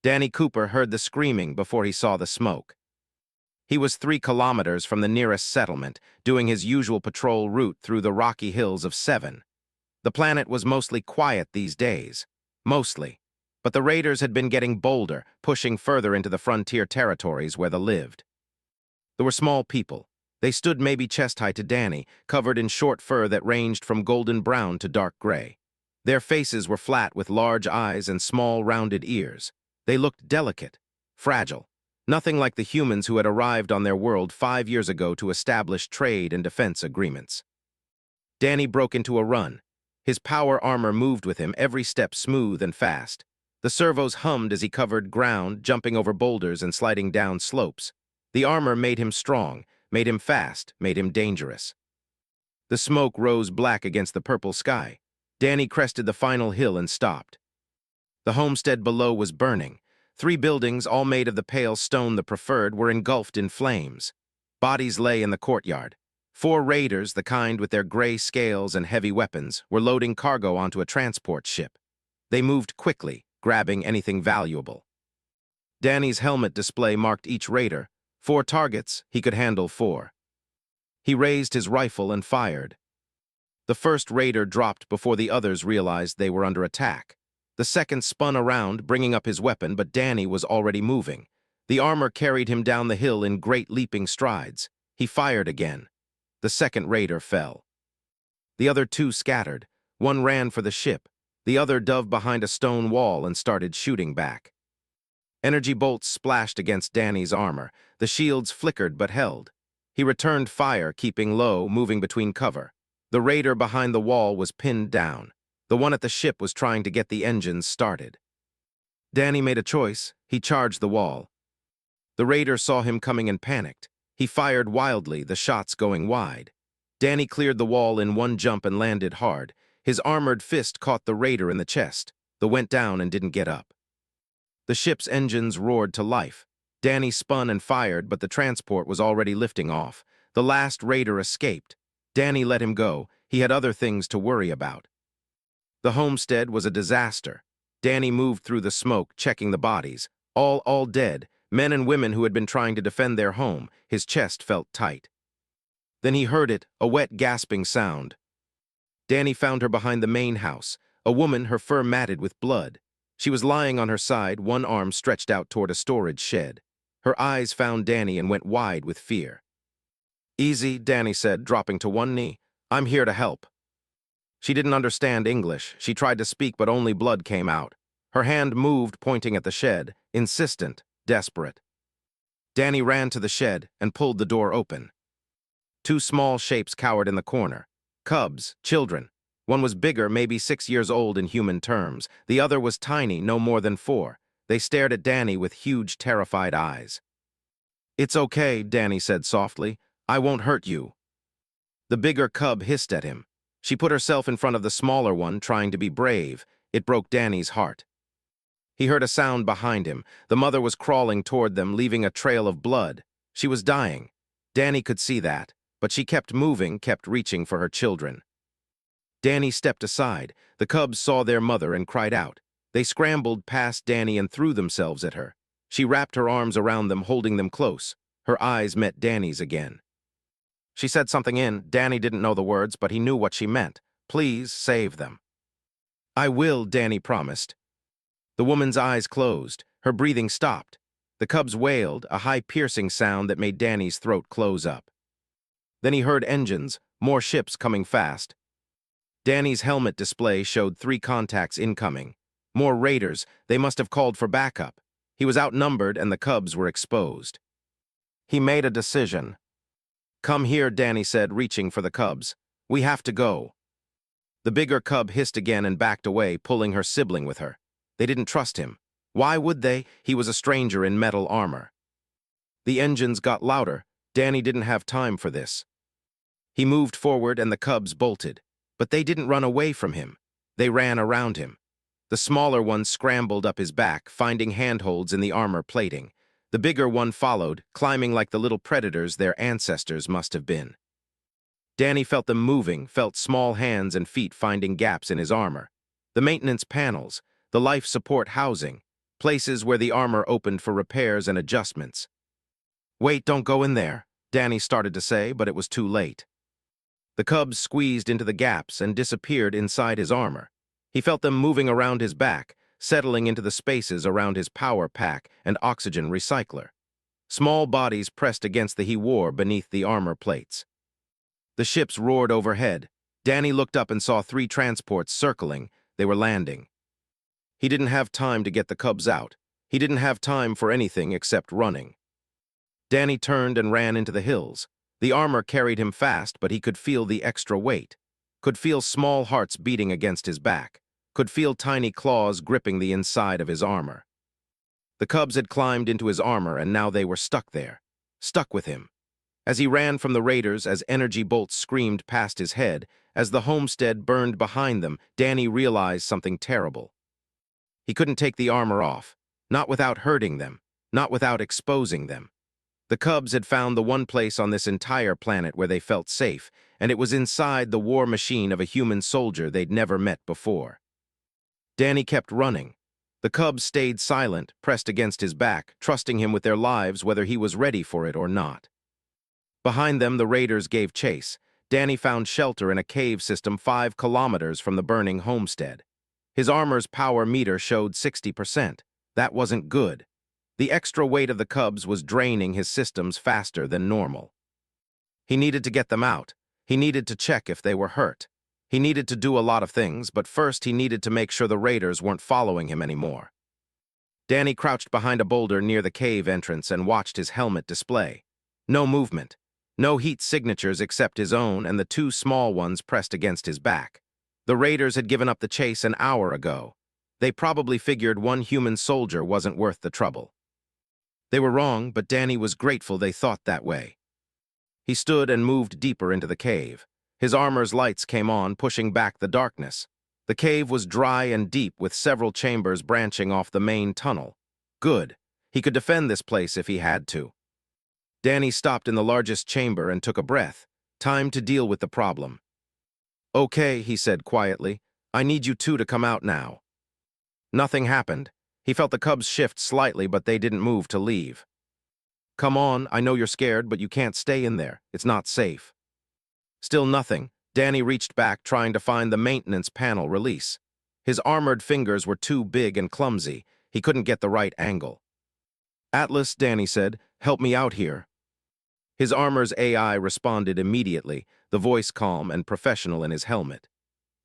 Danny Cooper heard the screaming before he saw the smoke. He was 3 kilometers from the nearest settlement, doing his usual patrol route through the rocky hills of 7. The planet was mostly quiet these days. Mostly. But the raiders had been getting bolder, pushing further into the frontier territories where they lived. There were small people. They stood maybe chest-high to Danny, covered in short fur that ranged from golden brown to dark gray. Their faces were flat with large eyes and small rounded ears. They looked delicate, fragile. Nothing like the humans who had arrived on their world 5 years ago to establish trade and defense agreements. Danny broke into a run. His power armor moved with him, every step smooth and fast. The servos hummed as he covered ground, jumping over boulders and sliding down slopes. The armor made him strong, made him fast, made him dangerous. The smoke rose black against the purple sky. Danny crested the final hill and stopped. The homestead below was burning. 3 buildings, all made of the pale stone the preferred, were engulfed in flames. Bodies lay in the courtyard. 4 raiders, the kind with their gray scales and heavy weapons, were loading cargo onto a transport ship. They moved quickly, grabbing anything valuable. Danny's helmet display marked each raider. 4 targets, he could handle 4. He raised his rifle and fired. The first raider dropped before the others realized they were under attack. The second spun around, bringing up his weapon, but Danny was already moving. The armor carried him down the hill in great leaping strides. He fired again. The second raider fell. The other 2 scattered. One ran for the ship. The other dove behind a stone wall and started shooting back. Energy bolts splashed against Danny's armor. The shields flickered but held. He returned fire, keeping low, moving between cover. The raider behind the wall was pinned down. The one at the ship was trying to get the engines started. Danny made a choice. He charged the wall. The raider saw him coming and panicked. He fired wildly, the shots going wide. Danny cleared the wall in one jump and landed hard. His armored fist caught the raider in the chest. The went down and didn't get up. The ship's engines roared to life. Danny spun and fired, but the transport was already lifting off. The last raider escaped. Danny let him go. He had other things to worry about. The homestead was a disaster. Danny moved through the smoke, checking the bodies. All dead, men and women who had been trying to defend their home. His chest felt tight. Then he heard it, a wet, gasping sound. Danny found her behind the main house, a woman, her fur matted with blood. She was lying on her side, one arm stretched out toward a storage shed. Her eyes found Danny and went wide with fear. "Easy," Danny said, dropping to one knee. "I'm here to help." She didn't understand English. She tried to speak, but only blood came out. Her hand moved, pointing at the shed, insistent, desperate. Danny ran to the shed and pulled the door open. 2 small shapes cowered in the corner. Cubs, children. One was bigger, maybe 6 years old in human terms. The other was tiny, no more than 4. They stared at Danny with huge, terrified eyes. "It's okay," Danny said softly. "I won't hurt you." The bigger cub hissed at him. She put herself in front of the smaller one, trying to be brave. It broke Danny's heart. He heard a sound behind him. The mother was crawling toward them, leaving a trail of blood. She was dying. Danny could see that, but she kept moving, kept reaching for her children. Danny stepped aside. The cubs saw their mother and cried out. They scrambled past Danny and threw themselves at her. She wrapped her arms around them, holding them close. Her eyes met Danny's again. She said something in. Danny didn't know the words, but he knew what she meant. "Please save them." "I will," Danny promised. The woman's eyes closed. Her breathing stopped. The cubs wailed, a high piercing sound that made Danny's throat close up. Then he heard engines, more ships coming fast. Danny's helmet display showed 3 contacts incoming. More raiders. They must have called for backup. He was outnumbered and the cubs were exposed. He made a decision. "Come here," Danny said, reaching for the cubs. "We have to go." The bigger cub hissed again and backed away, pulling her sibling with her. They didn't trust him. Why would they? He was a stranger in metal armor. The engines got louder. Danny didn't have time for this. He moved forward and the cubs bolted. But they didn't run away from him. They ran around him. The smaller one scrambled up his back, finding handholds in the armor plating. The bigger one followed, climbing like the little predators their ancestors must have been. Danny felt them moving, felt small hands and feet finding gaps in his armor. The maintenance panels, the life support housing, places where the armor opened for repairs and adjustments. "Wait, don't go in there," Danny started to say, but it was too late. The cubs squeezed into the gaps and disappeared inside his armor. He felt them moving around his back, settling into the spaces around his power pack and oxygen recycler. Small bodies pressed against the he wore beneath the armor plates. The ships roared overhead. Danny looked up and saw 3 transports circling. They were landing. He didn't have time to get the cubs out. He didn't have time for anything except running. Danny turned and ran into the hills. The armor carried him fast, but he could feel the extra weight. Could feel small hearts beating against his back. Could feel tiny claws gripping the inside of his armor. The cubs had climbed into his armor, and now they were stuck there. Stuck with him. As he ran from the raiders, as energy bolts screamed past his head, as the homestead burned behind them, Danny realized something terrible. He couldn't take the armor off. Not without hurting them. Not without exposing them. The cubs had found the one place on this entire planet where they felt safe, and it was inside the war machine of a human soldier they'd never met before. Danny kept running. The cubs stayed silent, pressed against his back, trusting him with their lives whether he was ready for it or not. Behind them, the raiders gave chase. Danny found shelter in a cave system 5 kilometers from the burning homestead. His armor's power meter showed 60%. That wasn't good. The extra weight of the cubs was draining his systems faster than normal. He needed to get them out. He needed to check if they were hurt. He needed to do a lot of things, but first he needed to make sure the raiders weren't following him anymore. Danny crouched behind a boulder near the cave entrance and watched his helmet display. No movement. No heat signatures except his own and the 2 small ones pressed against his back. The raiders had given up the chase an hour ago. They probably figured one human soldier wasn't worth the trouble. They were wrong, but Danny was grateful they thought that way. He stood and moved deeper into the cave. His armor's lights came on, pushing back the darkness. The cave was dry and deep, with several chambers branching off the main tunnel. Good. He could defend this place if he had to. Danny stopped in the largest chamber and took a breath. Time to deal with the problem. "Okay," he said quietly. "I need you 2 to come out now." Nothing happened. He felt the cubs shift slightly, but they didn't move to leave. "Come on, I know you're scared, but you can't stay in there. It's not safe." Still nothing. Danny reached back, trying to find the maintenance panel release. His armored fingers were too big and clumsy. He couldn't get the right angle. "Atlas," Danny said, "help me out here." His armor's AI responded immediately, the voice calm and professional in his helmet.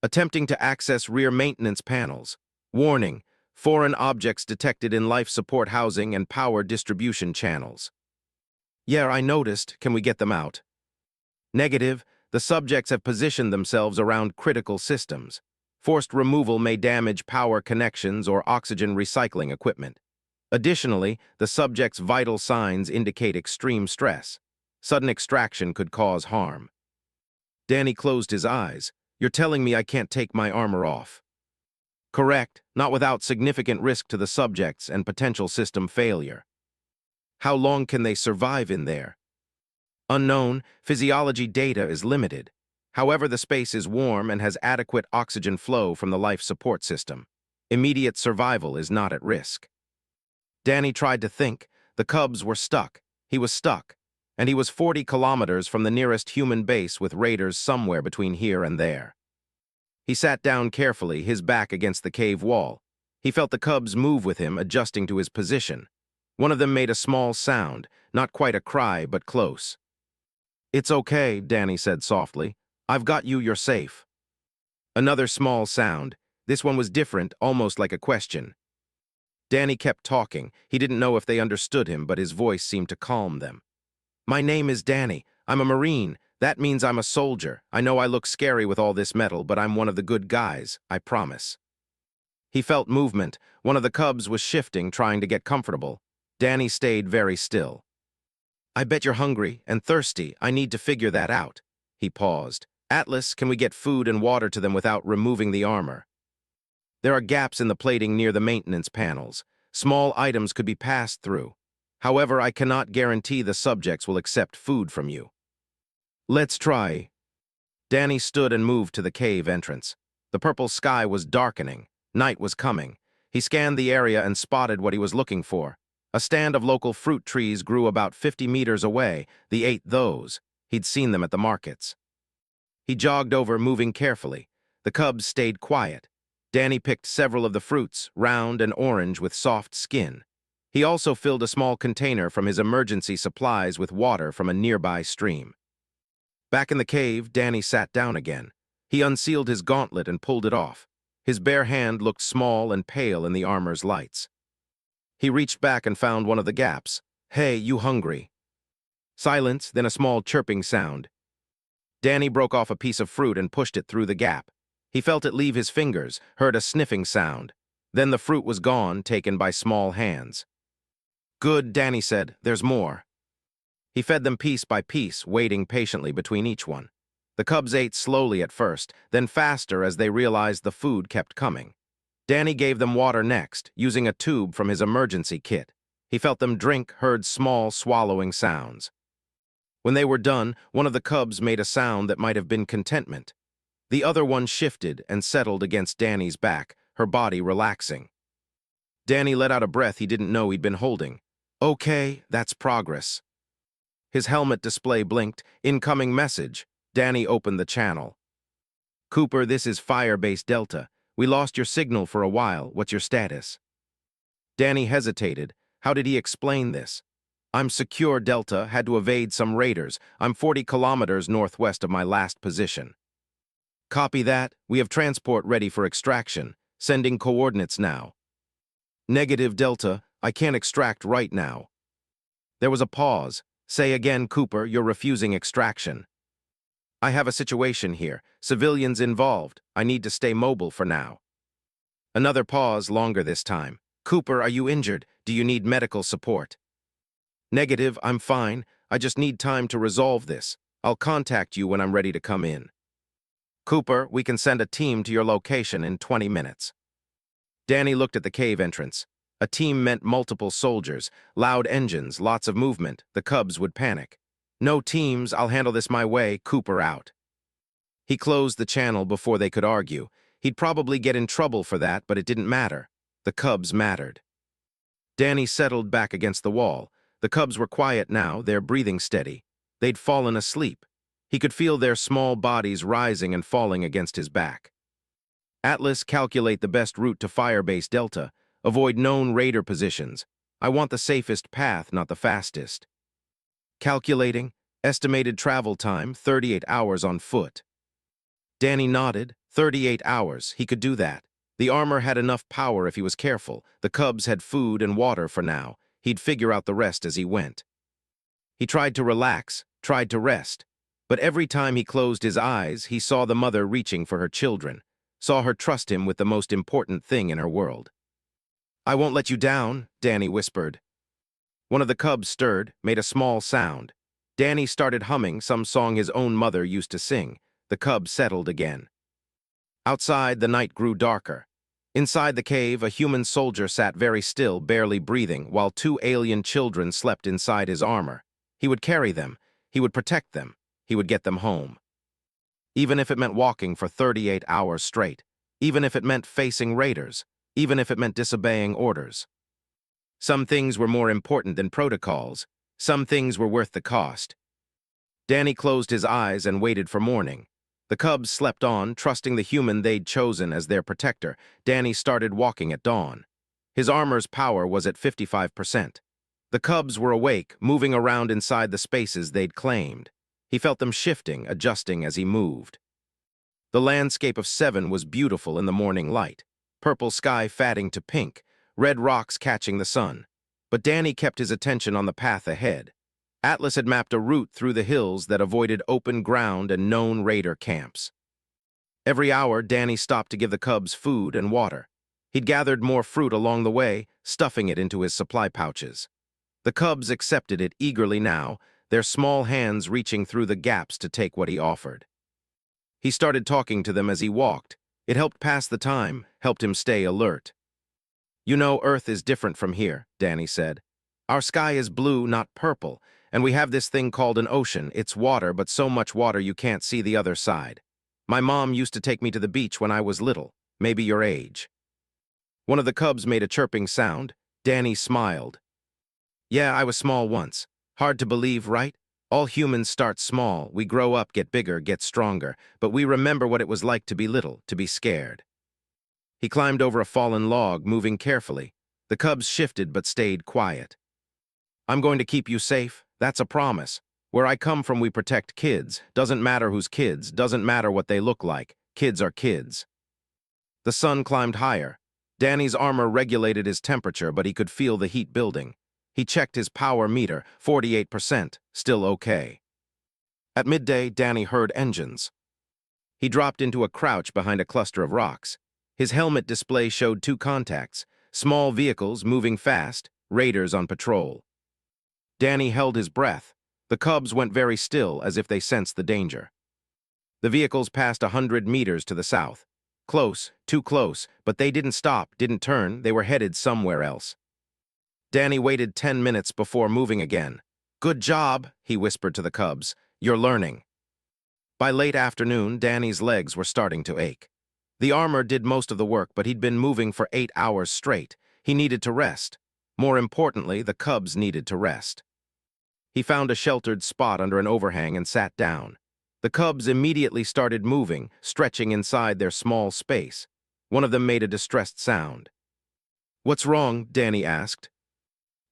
Attempting to access rear maintenance panels. Warning: foreign objects detected in life support housing and power distribution channels. "Yeah, I noticed. Can we get them out?" "Negative. The subjects have positioned themselves around critical systems. Forced removal may damage power connections or oxygen recycling equipment. Additionally, the subject's vital signs indicate extreme stress. Sudden extraction could cause harm." Danny closed his eyes. "You're telling me I can't take my armor off?" "Correct, not without significant risk to the subjects and potential system failure." "How long can they survive in there?" "Unknown. Physiology data is limited. However, the space is warm and has adequate oxygen flow from the life support system. Immediate survival is not at risk." Danny tried to think. The cubs were stuck. He was stuck. And he was 40 kilometers from the nearest human base, with raiders somewhere between here and there. He sat down carefully, his back against the cave wall. He felt the cubs move with him, adjusting to his position. One of them made a small sound, not quite a cry, but close. "It's okay," Danny said softly. "I've got you, you're safe." Another small sound. This one was different, almost like a question. Danny kept talking. He didn't know if they understood him, but his voice seemed to calm them. "My name is Danny. I'm a Marine. That means I'm a soldier. I know I look scary with all this metal, but I'm one of the good guys, I promise." He felt movement. One of the cubs was shifting, trying to get comfortable. Danny stayed very still. "I bet you're hungry and thirsty. I need to figure that out." He paused. "Atlas, can we get food and water to them without removing the armor?" "There are gaps in the plating near the maintenance panels. Small items could be passed through. However, I cannot guarantee the subjects will accept food from you." "Let's try." Danny stood and moved to the cave entrance. The purple sky was darkening. Night was coming. He scanned the area and spotted what he was looking for. A stand of local fruit trees grew about 50 meters away. He ate those. He'd seen them at the markets. He jogged over, moving carefully. The cubs stayed quiet. Danny picked several of the fruits, round and orange with soft skin. He also filled a small container from his emergency supplies with water from a nearby stream. Back in the cave, Danny sat down again. He unsealed his gauntlet and pulled it off. His bare hand looked small and pale in the armor's lights. He reached back and found one of the gaps. "Hey, you hungry?" Silence, then a small chirping sound. Danny broke off a piece of fruit and pushed it through the gap. He felt it leave his fingers, heard a sniffing sound. Then the fruit was gone, taken by small hands. "Good," Danny said. "There's more." He fed them piece by piece, waiting patiently between each one. The cubs ate slowly at first, then faster as they realized the food kept coming. Danny gave them water next, using a tube from his emergency kit. He felt them drink, heard small swallowing sounds. When they were done, one of the cubs made a sound that might have been contentment. The other one shifted and settled against Danny's back, her body relaxing. Danny let out a breath he didn't know he'd been holding. "Okay, that's progress." His helmet display blinked. "Incoming message." Danny opened the channel. "Cooper, this is Firebase Delta. We lost your signal for a while. What's your status?" Danny hesitated. How did he explain this? "I'm secure, Delta. Had to evade some raiders. I'm 40 kilometers northwest of my last position." "Copy that. We have transport ready for extraction. Sending coordinates now." "Negative, Delta. I can't extract right now." There was a pause. "Say again, Cooper, you're refusing extraction." "I have a situation here. Civilians involved. I need to stay mobile for now." Another pause, longer this time. "Cooper, are you injured? Do you need medical support?" "Negative, I'm fine. I just need time to resolve this. I'll contact you when I'm ready to come in." "Cooper, we can send a team to your location in 20 minutes. Danny looked at the cave entrance. A team meant multiple soldiers, loud engines, lots of movement. The cubs would panic. "No teams, I'll handle this my way. Cooper out." He closed the channel before they could argue. He'd probably get in trouble for that, but it didn't matter. The cubs mattered. Danny settled back against the wall. The cubs were quiet now, their breathing steady. They'd fallen asleep. He could feel their small bodies rising and falling against his back. "Atlas, calculate the best route to Firebase Delta. Avoid known raider positions. I want the safest path, not the fastest." Calculating. Estimated travel time, 38 hours on foot. Danny nodded. 38 hours. He could do that. The armor had enough power if he was careful. The cubs had food and water for now. He'd figure out the rest as he went. He tried to relax, tried to rest. But every time he closed his eyes, he saw the mother reaching for her children, saw her trust him with the most important thing in her world. "I won't let you down," Danny whispered. One of the cubs stirred, made a small sound. Danny started humming some song his own mother used to sing. The cub settled again. Outside, the night grew darker. Inside the cave, a human soldier sat very still, barely breathing, while 2 alien children slept inside his armor. He would carry them. He would protect them. He would get them home. Even if it meant walking for 38 hours straight. Even if it meant facing raiders. Even if it meant disobeying orders. Some things were more important than protocols. Some things were worth the cost. Danny closed his eyes and waited for morning. The cubs slept on, trusting the human they'd chosen as their protector. Danny started walking at dawn. His armor's power was at 55%. The cubs were awake, moving around inside the spaces they'd claimed. He felt them shifting, adjusting as he moved. The landscape of 7 was beautiful in the morning light. Purple sky fading to pink, red rocks catching the sun. But Danny kept his attention on the path ahead. Atlas had mapped a route through the hills that avoided open ground and known raider camps. Every hour, Danny stopped to give the cubs food and water. He'd gathered more fruit along the way, stuffing it into his supply pouches. The cubs accepted it eagerly now, their small hands reaching through the gaps to take what he offered. He started talking to them as he walked. It helped pass the time, helped him stay alert. "You know, Earth is different from here," Danny said. "Our sky is blue, not purple, and we have this thing called an ocean. It's water, but so much water you can't see the other side. My mom used to take me to the beach when I was little, maybe your age." One of the cubs made a chirping sound. Danny smiled. Yeah, I was small once. Hard to believe, right? All humans start small. We grow up, get bigger, get stronger. But we remember what it was like to be little, to be scared. He climbed over a fallen log, moving carefully. The cubs shifted but stayed quiet. I'm going to keep you safe. That's a promise. Where I come from, we protect kids. Doesn't matter who's kids. Doesn't matter what they look like. Kids are kids. The sun climbed higher. Danny's armor regulated his temperature, but he could feel the heat building. He checked his power meter, 48%, still okay. At midday, Danny heard engines. He dropped into a crouch behind a cluster of rocks. His helmet display showed two contacts, small vehicles moving fast, raiders on patrol. Danny held his breath. The cubs went very still, as if they sensed the danger. The vehicles passed 100 meters to the south. Close, too close, but they didn't stop, didn't turn, they were headed somewhere else. Danny waited 10 minutes before moving again. Good job, he whispered to the cubs. You're learning. By late afternoon, Danny's legs were starting to ache. The armor did most of the work, but he'd been moving for 8 hours straight. He needed to rest. More importantly, the cubs needed to rest. He found a sheltered spot under an overhang and sat down. The cubs immediately started moving, stretching inside their small space. One of them made a distressed sound. What's wrong? Danny asked.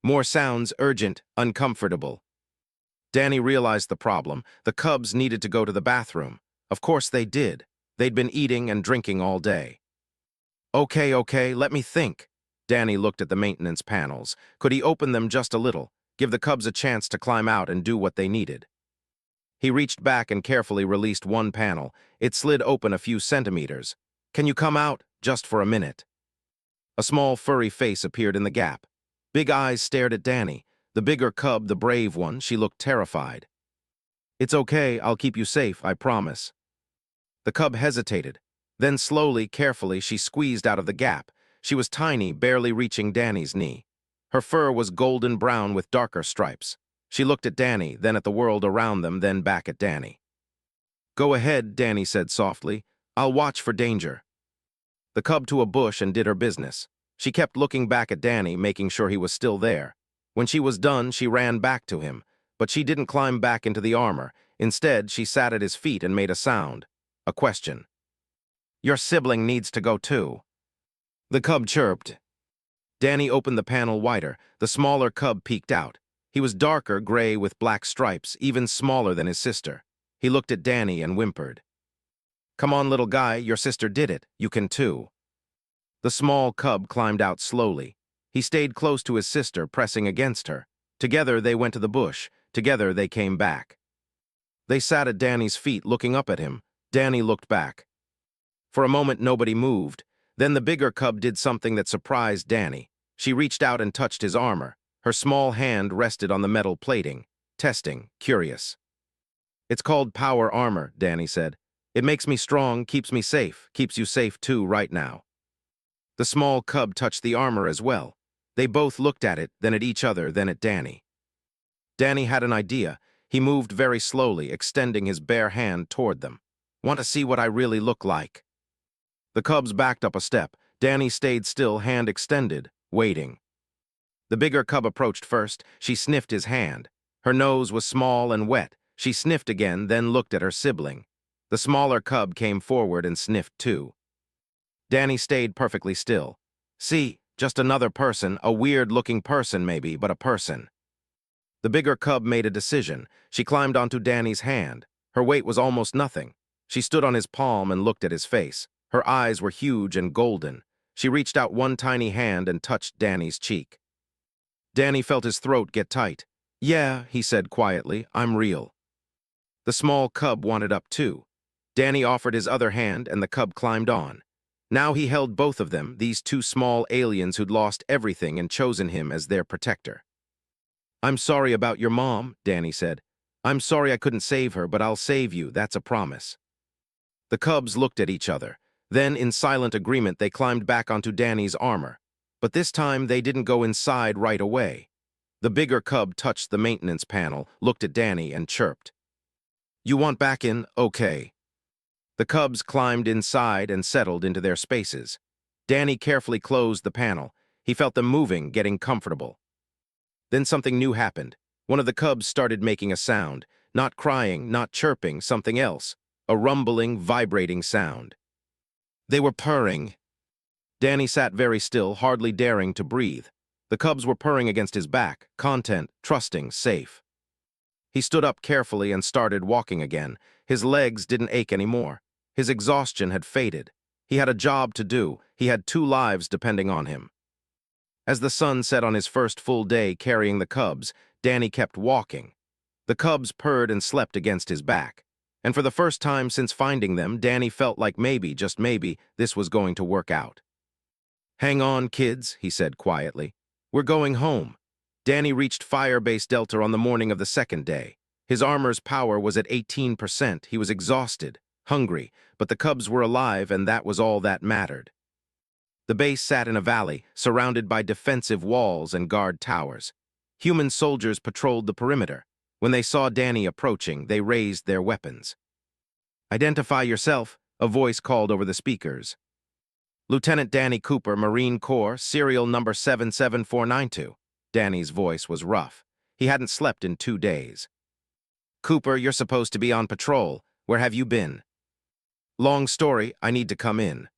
More sounds, urgent, uncomfortable. Danny realized the problem. The cubs needed to go to the bathroom. Of course they did. They'd been eating and drinking all day. Okay, let me think. Danny looked at the maintenance panels. Could he open them just a little, give the cubs a chance to climb out and do what they needed? He reached back and carefully released one panel. It slid open a few centimeters. Can you come out? Just for a minute. A small furry face appeared in the gap. Big eyes stared at Danny. The bigger cub, the brave one, she looked terrified. It's okay, I'll keep you safe, I promise. The cub hesitated. Then slowly, carefully, she squeezed out of the gap. She was tiny, barely reaching Danny's knee. Her fur was golden brown with darker stripes. She looked at Danny, then at the world around them, then back at Danny. Go ahead, Danny said softly. I'll watch for danger. The cub to a bush and did her business. She kept looking back at Danny, making sure he was still there. When she was done, she ran back to him, but she didn't climb back into the armor. Instead, she sat at his feet and made a sound. A question. Your sibling needs to go too. The cub chirped. Danny opened the panel wider. The smaller cub peeked out. He was darker gray with black stripes, even smaller than his sister. He looked at Danny and whimpered. Come on, little guy, your sister did it. You can too. The small cub climbed out slowly. He stayed close to his sister, pressing against her. Together they went to the bush. Together they came back. They sat at Danny's feet, looking up at him. Danny looked back. For a moment nobody moved. Then the bigger cub did something that surprised Danny. She reached out and touched his armor. Her small hand rested on the metal plating. Testing, curious. It's called power armor, Danny said. It makes me strong, keeps me safe, keeps you safe too right now. The small cub touched the armor as well. They both looked at it, then at each other, then at Danny. Danny had an idea. He moved very slowly, extending his bare hand toward them. Want to see what I really look like? The cubs backed up a step. Danny stayed still, hand extended, waiting. The bigger cub approached first. She sniffed his hand. Her nose was small and wet. She sniffed again, then looked at her sibling. The smaller cub came forward and sniffed too. Danny stayed perfectly still. See, just another person, a weird-looking person maybe, but a person. The bigger cub made a decision. She climbed onto Danny's hand. Her weight was almost nothing. She stood on his palm and looked at his face. Her eyes were huge and golden. She reached out one tiny hand and touched Danny's cheek. Danny felt his throat get tight. Yeah, he said quietly, I'm real. The small cub wanted up too. Danny offered his other hand and the cub climbed on. Now he held both of them, these two small aliens who'd lost everything and chosen him as their protector. I'm sorry about your mom, Danny said. I'm sorry I couldn't save her, but I'll save you, that's a promise. The cubs looked at each other. Then, in silent agreement, they climbed back onto Danny's armor. But this time, they didn't go inside right away. The bigger cub touched the maintenance panel, looked at Danny, and chirped. You want back in? Okay. The cubs climbed inside and settled into their spaces. Danny carefully closed the panel. He felt them moving, getting comfortable. Then something new happened. One of the cubs started making a sound. Not crying, not chirping, something else. A rumbling, vibrating sound. They were purring. Danny sat very still, hardly daring to breathe. The cubs were purring against his back, content, trusting, safe. He stood up carefully and started walking again. His legs didn't ache anymore. His exhaustion had faded. He had a job to do. He had 2 lives depending on him. As the sun set on his first full day carrying the cubs, Danny kept walking. The cubs purred and slept against his back. And for the first time since finding them, Danny felt like maybe, just maybe, this was going to work out. "Hang on, kids," he said quietly. "We're going home." Danny reached Firebase Delta on the morning of the second day. His armor's power was at 18%. He was exhausted, hungry, but the cubs were alive, and that was all that mattered. The base sat in a valley, surrounded by defensive walls and guard towers. Human soldiers patrolled the perimeter. When they saw Danny approaching, they raised their weapons. "Identify yourself," a voice called over the speakers. "Lieutenant Danny Cooper, Marine Corps, serial number 77492. Danny's voice was rough. He hadn't slept in 2 days. "Cooper, you're supposed to be on patrol. Where have you been?" "Long story, I need to come in."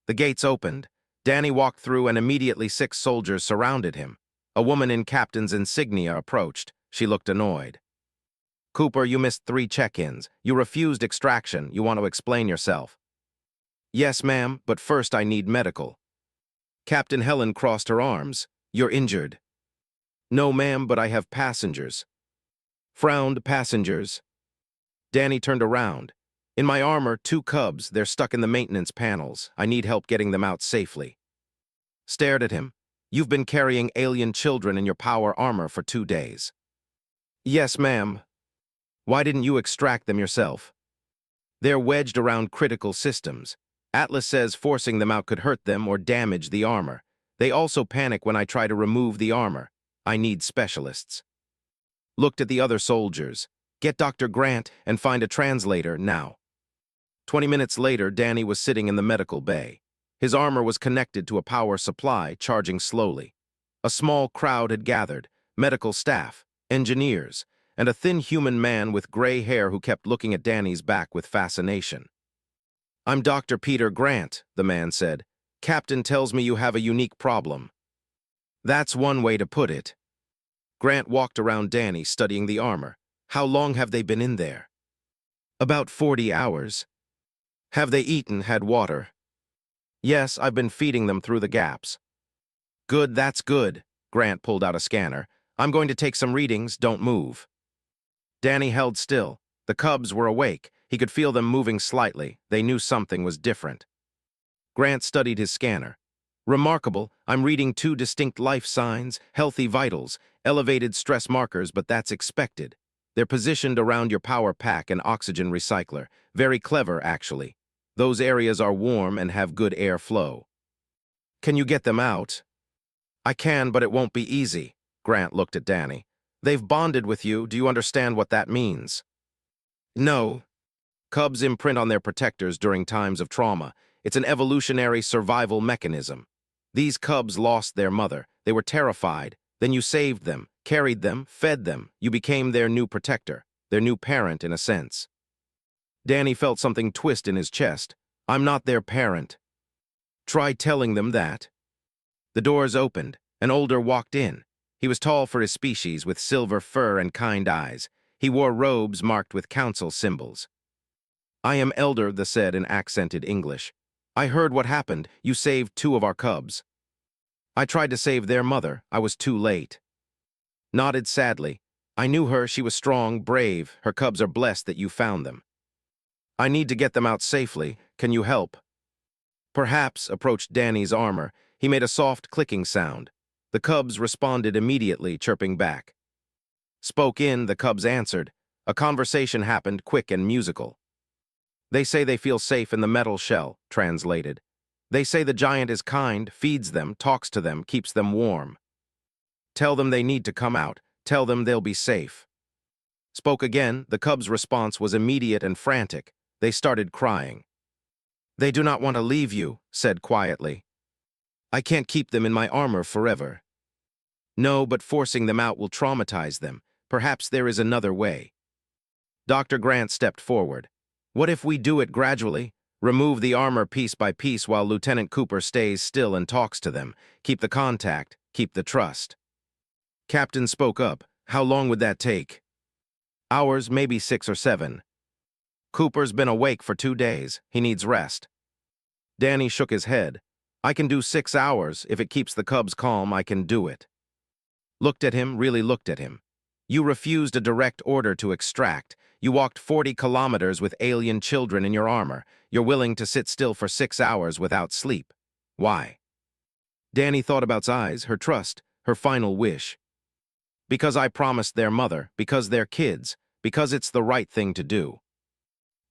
The gates opened. Danny walked through and immediately 6 soldiers surrounded him. A woman in captain's insignia approached. She looked annoyed. "Cooper, you missed 3 check-ins. You refused extraction. You want to explain yourself." "Yes, ma'am, but first I need medical." Captain Helen crossed her arms. "You're injured." "No, ma'am, but I have passengers." Frowned passengers. Danny turned around. "In my armor, 2 cubs. They're stuck in the maintenance panels. I need help getting them out safely." Stared at him. "You've been carrying alien children in your power armor for 2 days." "Yes, ma'am." "Why didn't you extract them yourself?" "They're wedged around critical systems. Atlas says forcing them out could hurt them or damage the armor. They also panic when I try to remove the armor. I need specialists." Looked at the other soldiers. "Get Dr. Grant and find a translator now." 20 minutes later, Danny was sitting in the medical bay. His armor was connected to a power supply, charging slowly. A small crowd had gathered, medical staff, engineers, and a thin human man with gray hair who kept looking at Danny's back with fascination. "I'm Dr. Peter Grant," the man said. "Captain tells me you have a unique problem." "That's one way to put it." Grant walked around Danny, studying the armor. "How long have they been in there?" "About 40 hours. "Have they eaten, had water?" "Yes, I've been feeding them through the gaps." "Good, that's good." Grant pulled out a scanner. "I'm going to take some readings, don't move." Danny held still. The cubs were awake. He could feel them moving slightly. They knew something was different. Grant studied his scanner. "Remarkable, I'm reading 2 distinct life signs, healthy vitals, elevated stress markers, but that's expected. They're positioned around your power pack and oxygen recycler. Very clever, actually. Those areas are warm and have good air flow." "Can you get them out?" "I can, but it won't be easy." Grant looked at Danny. "They've bonded with you. Do you understand what that means?" "No." Cubs imprint on their protectors during times of trauma. It's an evolutionary survival mechanism. These cubs lost their mother. They were terrified. Then you saved them, carried them, fed them. You became their new protector, their new parent in a sense. Danny felt something twist in his chest. "I'm not their parent." "Try telling them that." The doors opened. An older walked in. He was tall for his species, with silver fur and kind eyes. He wore robes marked with council symbols. "I am Elder," the said in accented English. "I heard what happened. You saved 2 of our cubs." "I tried to save their mother. I was too late." Nodded sadly. "I knew her. She was strong, brave. Her cubs are blessed that you found them." "I need to get them out safely. Can you help?" "Perhaps," approached Danny's armor. He made a soft clicking sound. The cubs responded immediately, chirping back. Spoke in, the cubs answered. A conversation happened, quick and musical. "They say they feel safe in the metal shell," translated. "They say the giant is kind, feeds them, talks to them, keeps them warm. Tell them they need to come out. Tell them they'll be safe." Spoke again. The cubs' response was immediate and frantic. They started crying. "They do not want to leave you," said quietly. I can't keep them in my armor forever. No, but forcing them out will traumatize them. Perhaps there is another way. Dr. Grant stepped forward. What if we do it gradually? Remove the armor piece by piece while Lieutenant Cooper stays still and talks to them. Keep the contact, keep the trust. Captain spoke up. How long would that take? Hours, maybe 6 or 7. Cooper's been awake for 2 days. He needs rest. Danny shook his head. I can do 6 hours. If it keeps the cubs calm, I can do it. Looked at him, really looked at him. You refused a direct order to extract. You walked 40 kilometers with alien children in your armor. You're willing to sit still for 6 hours without sleep. Why? Danny thought about his eyes, her trust, her final wish. Because I promised their mother, because they're kids, because it's the right thing to do.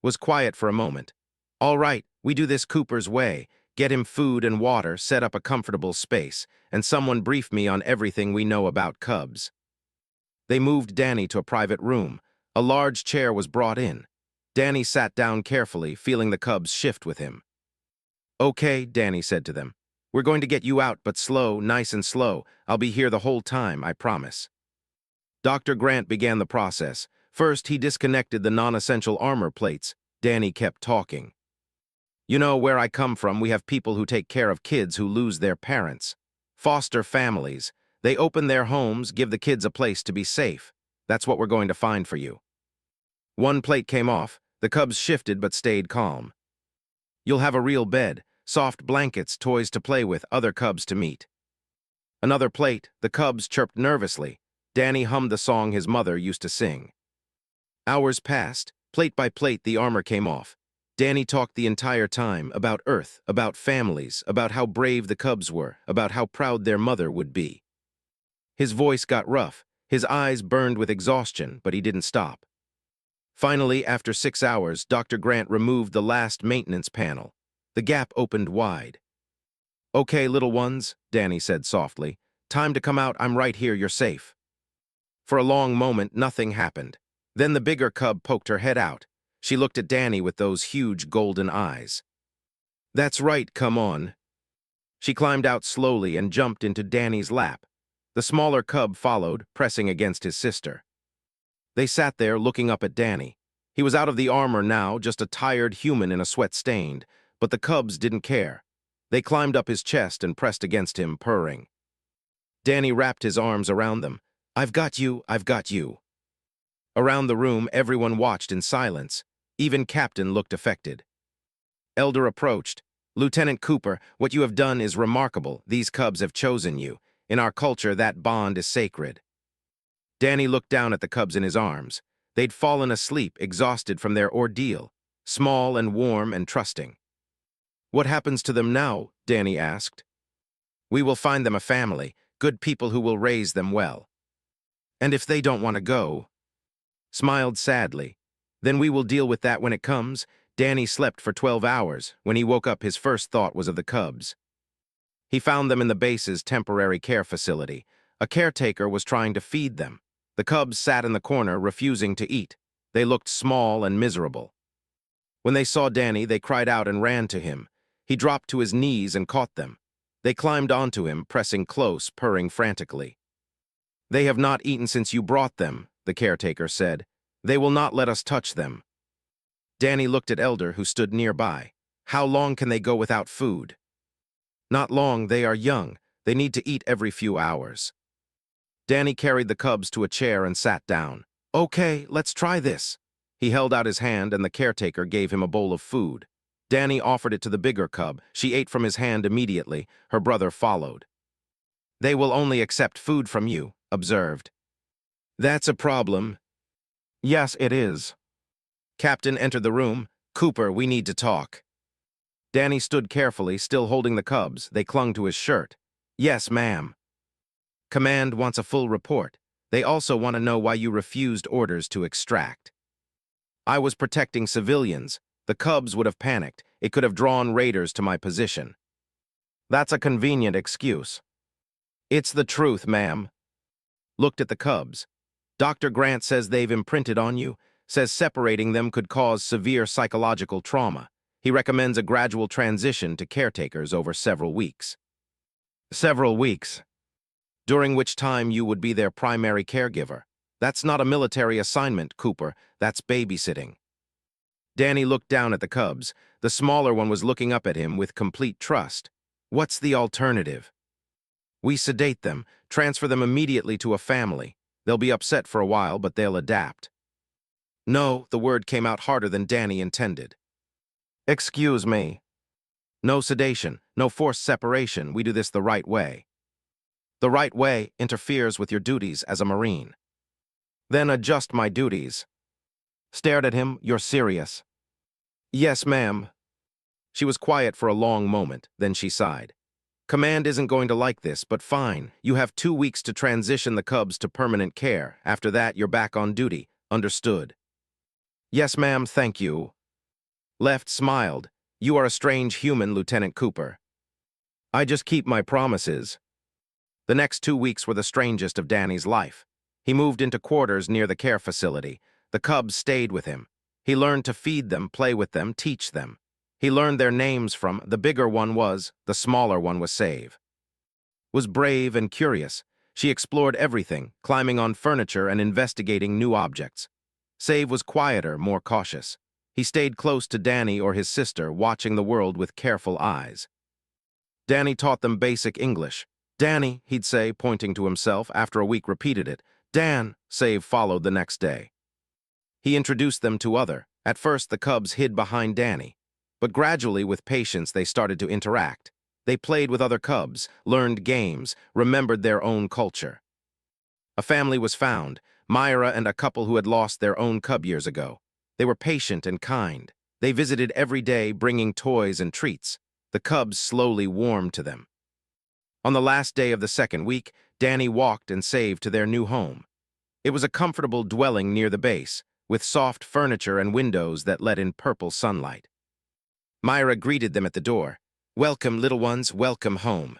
Was quiet for a moment. All right, we do this Cooper's way. Get him food and water, set up a comfortable space, and someone brief me on everything we know about cubs. They moved Danny to a private room. A large chair was brought in. Danny sat down carefully, feeling the cubs shift with him. Okay, Danny said to them. We're going to get you out, but slow, nice and slow. I'll be here the whole time, I promise. Dr. Grant began the process. First, he disconnected the non-essential armor plates. Danny kept talking. You know, where I come from, we have people who take care of kids who lose their parents. Foster families. They open their homes, give the kids a place to be safe. That's what we're going to find for you. One plate came off. The cubs shifted but stayed calm. You'll have a real bed, soft blankets, toys to play with, other cubs to meet. Another plate. The cubs chirped nervously. Danny hummed the song his mother used to sing. Hours passed. Plate by plate, the armor came off. Danny talked the entire time about Earth, about families, about how brave the cubs were, about how proud their mother would be. His voice got rough. His eyes burned with exhaustion, but he didn't stop. Finally, after 6 hours, Dr. Grant removed the last maintenance panel. The gap opened wide. Okay, little ones, Danny said softly. Time to come out. I'm right here. You're safe. For a long moment, nothing happened. Then the bigger cub poked her head out. She looked at Danny with those huge golden eyes. That's right, come on. She climbed out slowly and jumped into Danny's lap. The smaller cub followed, pressing against his sister. They sat there looking up at Danny. He was out of the armor now, just a tired human in a sweat-stained, but the cubs didn't care. They climbed up his chest and pressed against him, purring. Danny wrapped his arms around them. I've got you, I've got you. Around the room, everyone watched in silence. Even Captain looked affected. Elder approached. Lieutenant Cooper, what you have done is remarkable. These cubs have chosen you. In our culture, that bond is sacred. Danny looked down at the cubs in his arms. They'd fallen asleep, exhausted from their ordeal, small and warm and trusting. What happens to them now? Danny asked. We will find them a family, good people who will raise them well. And if they don't want to go? Smiled sadly. Then we will deal with that when it comes. Danny slept for 12 hours. When he woke up, his first thought was of the cubs. He found them in the base's temporary care facility. A caretaker was trying to feed them. The cubs sat in the corner, refusing to eat. They looked small and miserable. When they saw Danny, they cried out and ran to him. He dropped to his knees and caught them. They climbed onto him, pressing close, purring frantically. They have not eaten since you brought them, the caretaker said. They will not let us touch them. Danny looked at Elder, who stood nearby. How long can they go without food? Not long, they are young. They need to eat every few hours. Danny carried the cubs to a chair and sat down. Okay, let's try this. He held out his hand and the caretaker gave him a bowl of food. Danny offered it to the bigger cub. She ate from his hand immediately. Her brother followed. They will only accept food from you, observed. That's a problem. Yes, it is. Captain entered the room. Cooper, we need to talk. Danny stood carefully, still holding the cubs. They clung to his shirt. Yes, ma'am. Command wants a full report. They also want to know why you refused orders to extract. I was protecting civilians. The cubs would have panicked. It could have drawn raiders to my position. That's a convenient excuse. It's the truth, ma'am. Looked at the cubs. Dr. Grant says they've imprinted on you, says separating them could cause severe psychological trauma. He recommends a gradual transition to caretakers over several weeks. Several weeks, during which time you would be their primary caregiver. That's not a military assignment, Cooper. That's babysitting. Danny looked down at the cubs. The smaller one was looking up at him with complete trust. What's the alternative? We sedate them, transfer them immediately to a family. They'll be upset for a while, but they'll adapt. No, the word came out harder than Danny intended. Excuse me. No sedation, no forced separation. We do this the right way. The right way interferes with your duties as a Marine. Then adjust my duties. Stared at him. You're serious. Yes, ma'am. She was quiet for a long moment, then she sighed. Command isn't going to like this, but fine. You have 2 weeks to transition the cubs to permanent care. After that, you're back on duty. Understood. Yes, ma'am, thank you. Left smiled. You are a strange human, Lieutenant Cooper. I just keep my promises. The next 2 weeks were the strangest of Danny's life. He moved into quarters near the care facility. The cubs stayed with him. He learned to feed them, play with them, teach them. He learned their names from, the bigger one was, the smaller one was Save. Was brave and curious. She explored everything, climbing on furniture and investigating new objects. Save was quieter, more cautious. He stayed close to Danny or his sister, watching the world with careful eyes. Danny taught them basic English. Danny, he'd say, pointing to himself. After a week repeated it. Dan, Save followed the next day. He introduced them to other. At first, the cubs hid behind Danny. But gradually, with patience, they started to interact. They played with other cubs, learned games, remembered their own culture. A family was found, Myra and a couple who had lost their own cub years ago. They were patient and kind. They visited every day, bringing toys and treats. The cubs slowly warmed to them. On the last day of the second week, Danny walked and Save to their new home. It was a comfortable dwelling near the base, with soft furniture and windows that let in purple sunlight. Myra greeted them at the door. Welcome, little ones, welcome home.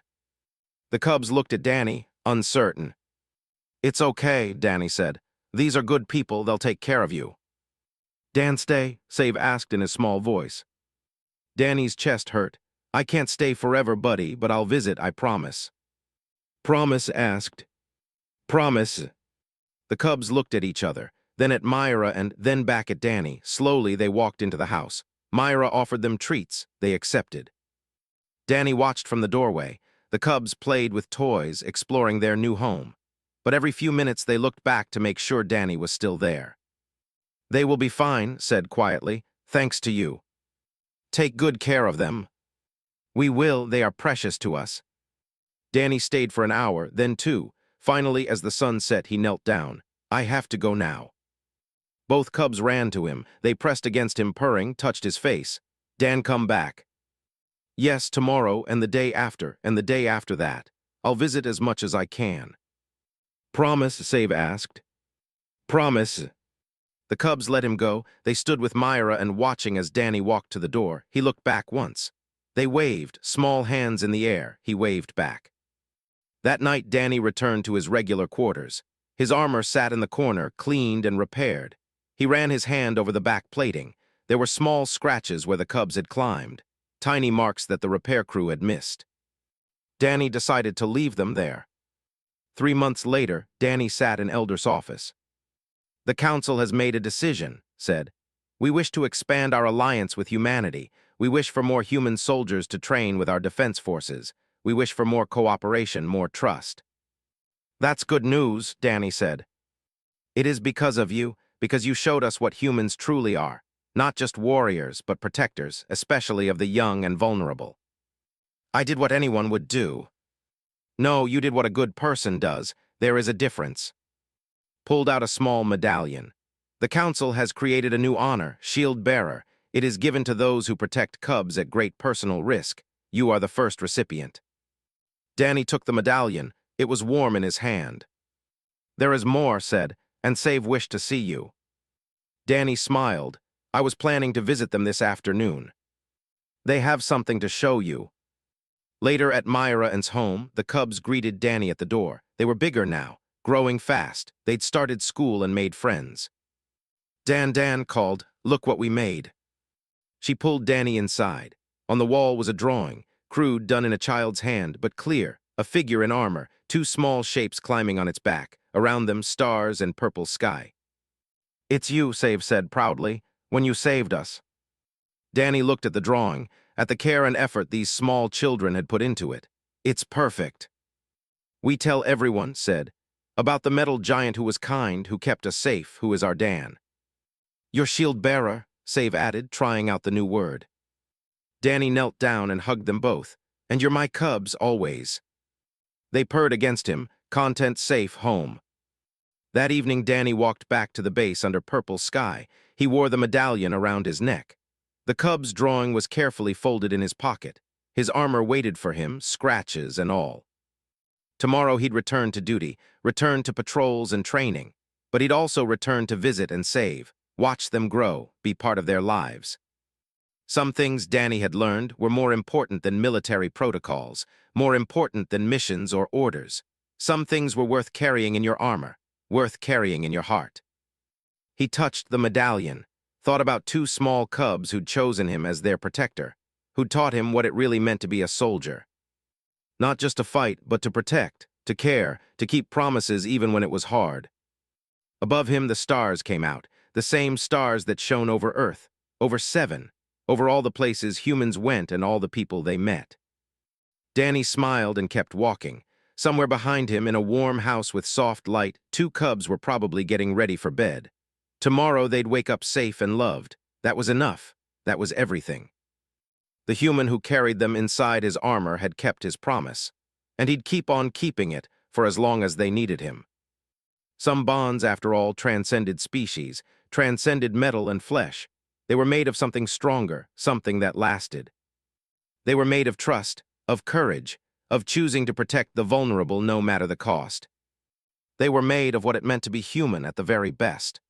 The cubs looked at Danny, uncertain. It's okay, Danny said. These are good people, they'll take care of you. Dan stay? Save asked in his small voice. Danny's chest hurt. I can't stay forever, buddy, but I'll visit, I promise. Promise asked. Promise. The cubs looked at each other, then at Myra and then back at Danny. Slowly they walked into the house. Myra offered them treats. They accepted. Danny watched from the doorway. The cubs played with toys, exploring their new home. But every few minutes they looked back to make sure Danny was still there. They will be fine, said quietly, thanks to you. Take good care of them. We will, they are precious to us. Danny stayed for an hour, then 2. Finally, as the sun set, he knelt down. I have to go now. Both cubs ran to him. They pressed against him, purring, touched his face. Dan, come back. Yes, tomorrow, and the day after, and the day after that. I'll visit as much as I can. Promise, Save asked. Promise. The cubs let him go. They stood with Myra and watching as Danny walked to the door. He looked back once. They waved, small hands in the air. He waved back. That night, Danny returned to his regular quarters. His armor sat in the corner, cleaned and repaired. He ran his hand over the back plating. There were small scratches where the cubs had climbed, tiny marks that the repair crew had missed. Danny decided to leave them there. 3 months later, Danny sat in Elder's office. The Council has made a decision, said. We wish to expand our alliance with humanity. We wish for more human soldiers to train with our defense forces. We wish for more cooperation, more trust. That's good news, Danny said. It is because of you, because you showed us what humans truly are. Not just warriors, but protectors, especially of the young and vulnerable. I did what anyone would do. No, you did what a good person does. There is a difference. Pulled out a small medallion. The Council has created a new honor, Shield Bearer. It is given to those who protect cubs at great personal risk. You are the first recipient. Danny took the medallion. It was warm in his hand. There is more, said, and Save wished to see you. Danny smiled. I was planning to visit them this afternoon. They have something to show you. Later at Myra and's home, the cubs greeted Danny at the door. They were bigger now, growing fast. They'd started school and made friends. Dan called, look what we made. She pulled Danny inside. On the wall was a drawing, crude, done in a child's hand, but clear. A figure in armor, two small shapes climbing on its back, around them stars and purple sky. "It's you," Save said proudly, "when you saved us." Danny looked at the drawing, at the care and effort these small children had put into it. "It's perfect." "We tell everyone," said, "about the metal giant who was kind, who kept us safe, who is our Dan." "Your shield bearer," Save added, trying out the new word. Danny knelt down and hugged them both. "And you're my cubs, always." They purred against him, content safe home. That evening, Danny walked back to the base under purple sky. He wore the medallion around his neck. The cub's drawing was carefully folded in his pocket. His armor waited for him, scratches and all. Tomorrow he'd return to duty, return to patrols and training. But he'd also return to visit and save, watch them grow, be part of their lives. Some things Danny had learned were more important than military protocols, more important than missions or orders. Some things were worth carrying in your armor, worth carrying in your heart. He touched the medallion, thought about two small cubs who'd chosen him as their protector, who'd taught him what it really meant to be a soldier. Not just to fight, but to protect, to care, to keep promises even when it was hard. Above him, the stars came out, the same stars that shone over Earth, over Seven, over all the places humans went and all the people they met. Danny smiled and kept walking. Somewhere behind him, in a warm house with soft light, two cubs were probably getting ready for bed. Tomorrow they'd wake up safe and loved. That was enough. That was everything. The human who carried them inside his armor had kept his promise, and he'd keep on keeping it for as long as they needed him. Some bonds, after all, transcended species, transcended metal and flesh. They were made of something stronger, something that lasted. They were made of trust, of courage, of choosing to protect the vulnerable no matter the cost. They were made of what it meant to be human at the very best.